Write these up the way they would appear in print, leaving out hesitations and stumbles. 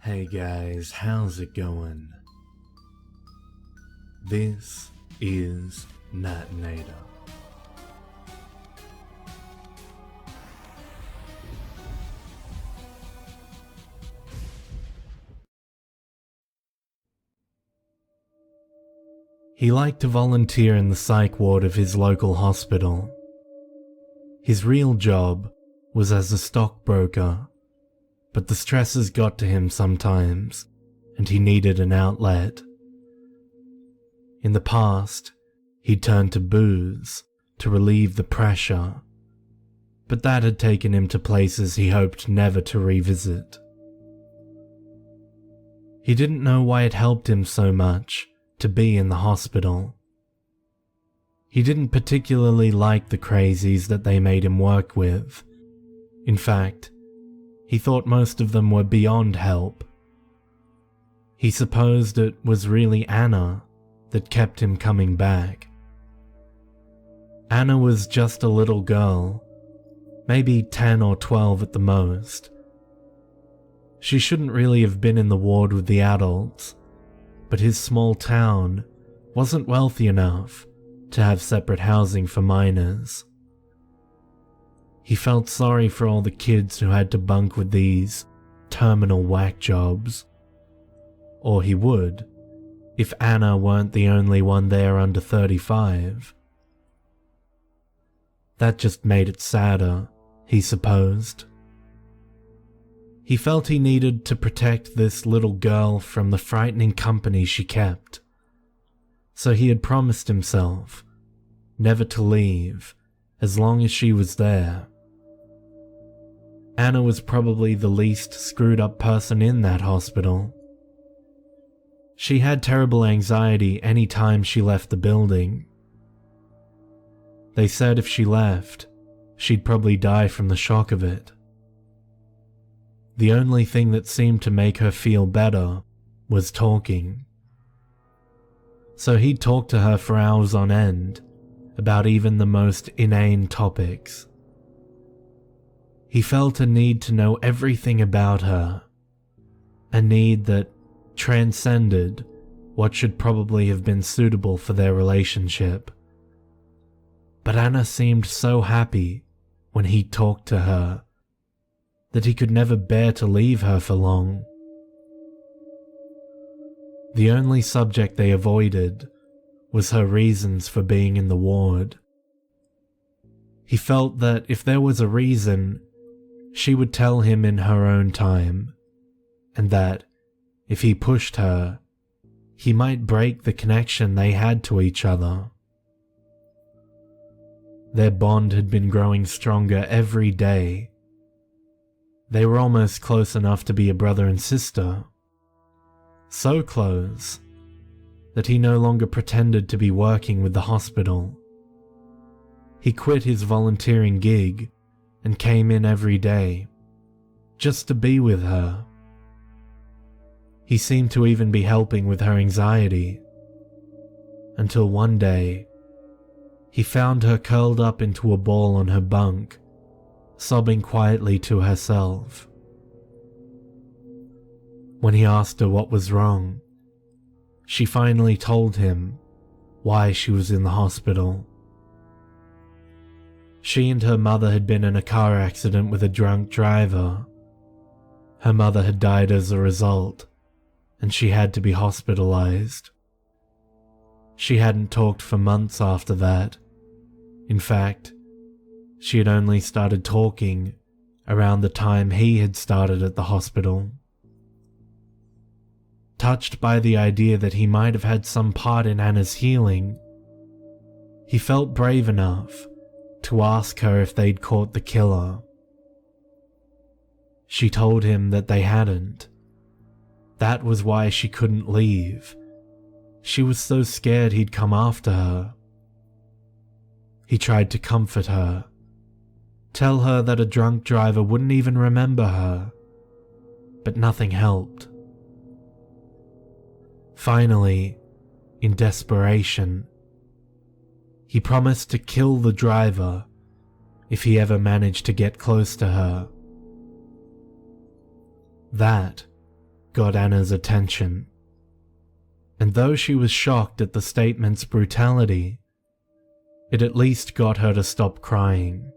Hey guys, how's it going? This is Natenator. He liked to volunteer in the psych ward of his local hospital. His real job was as a stockbroker, but the stresses got to him sometimes, and he needed an outlet. In the past, he'd turned to booze to relieve the pressure, but that had taken him to places he hoped never to revisit. He didn't know why it helped him so much to be in the hospital. He didn't particularly like the crazies that they made him work with. In fact, he thought most of them were beyond help. He supposed it was really Anna that kept him coming back. Anna was just a little girl, maybe 10 or 12 at the most. She shouldn't really have been in the ward with the adults, but his small town wasn't wealthy enough to have separate housing for minors. He felt sorry for all the kids who had to bunk with these terminal whack jobs. Or he would, if Anna weren't the only one there under 35. That just made it sadder, he supposed. He felt he needed to protect this little girl from the frightening company she kept. So he had promised himself never to leave as long as she was there. Anna was probably the least screwed up person in that hospital. She had terrible anxiety any time she left the building. They said if she left, she'd probably die from the shock of it. The only thing that seemed to make her feel better was talking. So he'd talk to her for hours on end about even the most inane topics. He felt a need to know everything about her, a need that transcended what should probably have been suitable for their relationship. But Anna seemed so happy when he talked to her that he could never bear to leave her for long. The only subject they avoided was her reasons for being in the ward. He felt that if there was a reason, she would tell him in her own time, and that if he pushed her, he might break the connection they had to each other. Their bond had been growing stronger every day. They were almost close enough to be a brother and sister. So close that he no longer pretended to be working with the hospital. He quit his volunteering gig and came in every day, just to be with her. He seemed to even be helping with her anxiety, until one day, he found her curled up into a ball on her bunk, sobbing quietly to herself. When he asked her what was wrong, she finally told him why she was in the hospital. She and her mother had been in a car accident with a drunk driver. Her mother had died as a result, and she had to be hospitalized. She hadn't talked for months after that. In fact, she had only started talking around the time he had started at the hospital. Touched by the idea that he might have had some part in Anna's healing, he felt brave enough to ask her if they'd caught the killer. She told him that they hadn't. That was why she couldn't leave. She was so scared he'd come after her. He tried to comfort her, tell her that a drunk driver wouldn't even remember her, but nothing helped. Finally, in desperation, he promised to kill the driver if he ever managed to get close to her. That got Anna's attention. And though she was shocked at the statement's brutality, it at least got her to stop crying.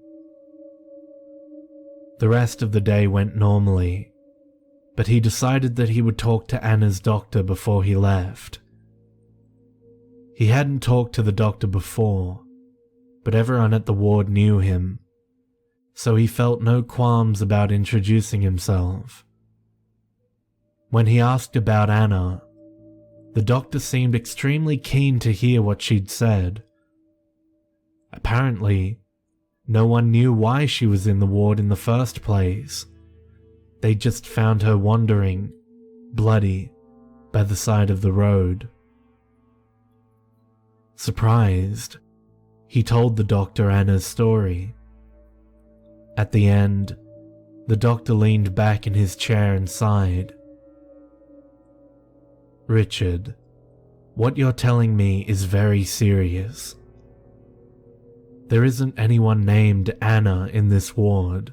The rest of the day went normally, but he decided that he would talk to Anna's doctor before he left. He hadn't talked to the doctor before, but everyone at the ward knew him, so he felt no qualms about introducing himself. When he asked about Anna, the doctor seemed extremely keen to hear what she'd said. Apparently, no one knew why she was in the ward in the first place. They just found her wandering, bloody, by the side of the road. Surprised, he told the doctor Anna's story. At the end, the doctor leaned back in his chair and sighed. "Richard, what you're telling me is very serious. There isn't anyone named Anna in this ward.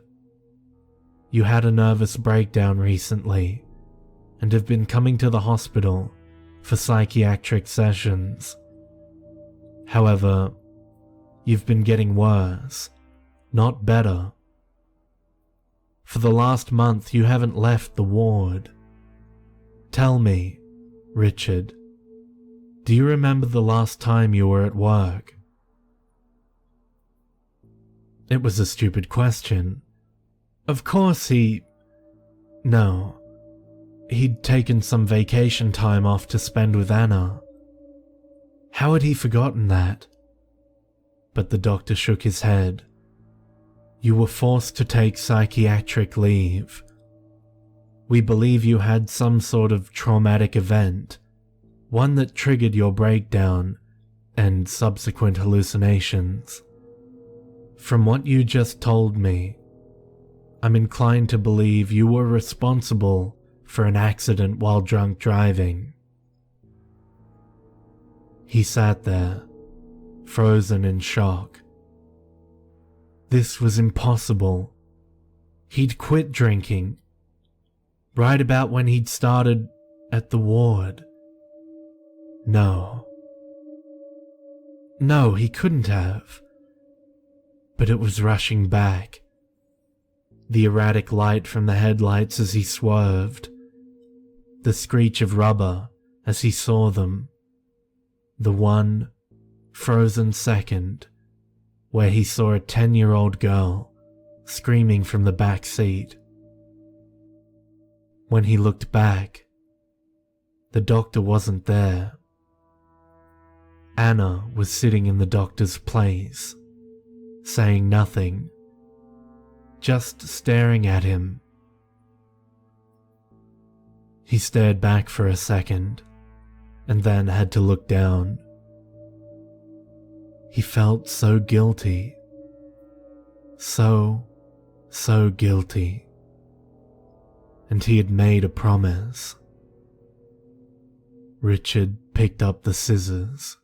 You had a nervous breakdown recently and have been coming to the hospital for psychiatric sessions. However, you've been getting worse, not better. For the last month you haven't left the ward. Tell me, Richard, do you remember the last time you were at work?" It was a stupid question. Of course No. He'd taken some vacation time off to spend with Anna. How had he forgotten that? But the doctor shook his head. "You were forced to take psychiatric leave. We believe you had some sort of traumatic event, one that triggered your breakdown and subsequent hallucinations. From what you just told me, I'm inclined to believe you were responsible for an accident while drunk driving." He sat there, frozen in shock. This was impossible. He'd quit drinking, right about when he'd started at the ward. No, he couldn't have. But it was rushing back. The erratic light from the headlights as he swerved, the screech of rubber as he saw them, the one frozen second where he saw a 10-year-old girl screaming from the back seat. When he looked back, the doctor wasn't there. Anna was sitting in the doctor's place, saying nothing, just staring at him. He stared back for a second, and then had to look down. He felt so guilty. So guilty. And he had made a promise. Richard picked up the scissors.